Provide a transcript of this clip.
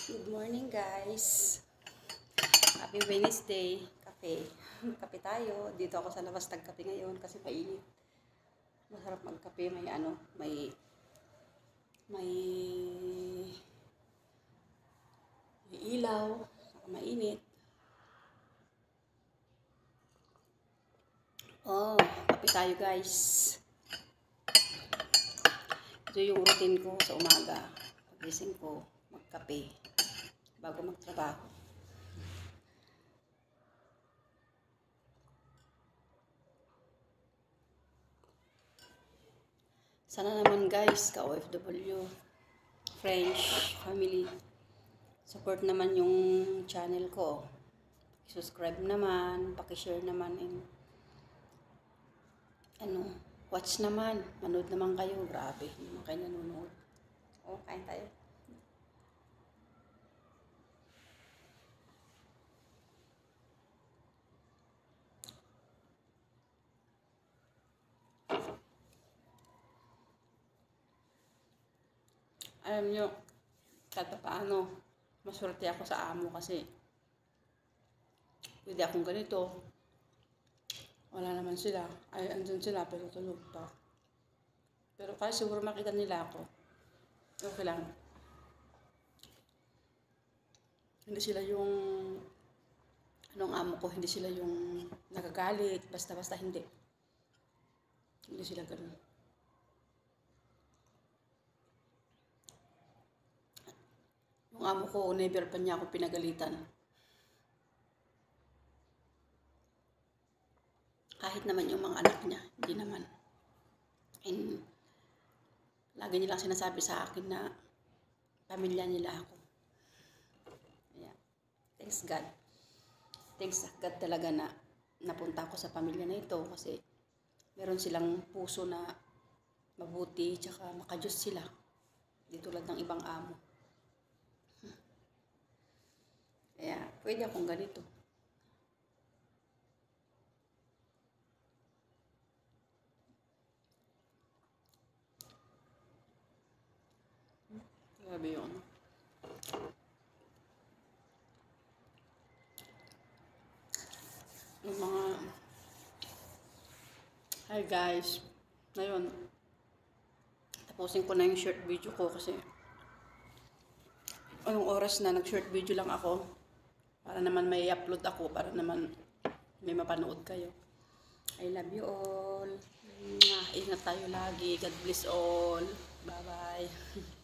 Good morning guys. Happy Wednesday. Kape. Kape tayo. Dito ako sa labas nagkape ngayon kasi mainit. Masarap magkape. May ilaw. Saka mainit. Oh, kape tayo guys. Ito yung routine ko sa umaga. Pagising ko, magkape bago magtrabaho. Sana naman guys, ka-OFW, French, family, support naman yung channel ko. Subscribe naman, paki-share naman, and watch naman, manood naman kayo. Grabe, hindi naman kayo nanonood. Oh, kain tayo. Alam nyo, kahit paano, maswerte ako sa amo kasi pwede akong ganito. Wala naman sila. Ay, andun sila pero tulog pa. Pero kahit siguro makita nila ako, okay lang. Hindi sila yung, anong amo ko, hindi sila yung nagagalit, basta-basta hindi. Hindi sila ganun. Yung amo ko, never pa niya ako pinagalitan. Kahit naman yung mga anak niya, hindi naman. And lagi nilang sinasabi sa akin na pamilya nila ako. Yeah. Thanks God. Thanks God talaga na napunta ako sa pamilya na ito kasi meron silang puso na mabuti tsaka makajos sila. Di tulad ng ibang amo. Kaya pwede akong ganito. Grabe yun. Yung mga... Hi guys. Ngayon, tapusin ko na yung short video ko kasi anong oras na nag-short video lang ako para naman may upload ako, para naman may mapanood kayo. I love you all. Ingat tayo lagi. God bless all. Bye-bye.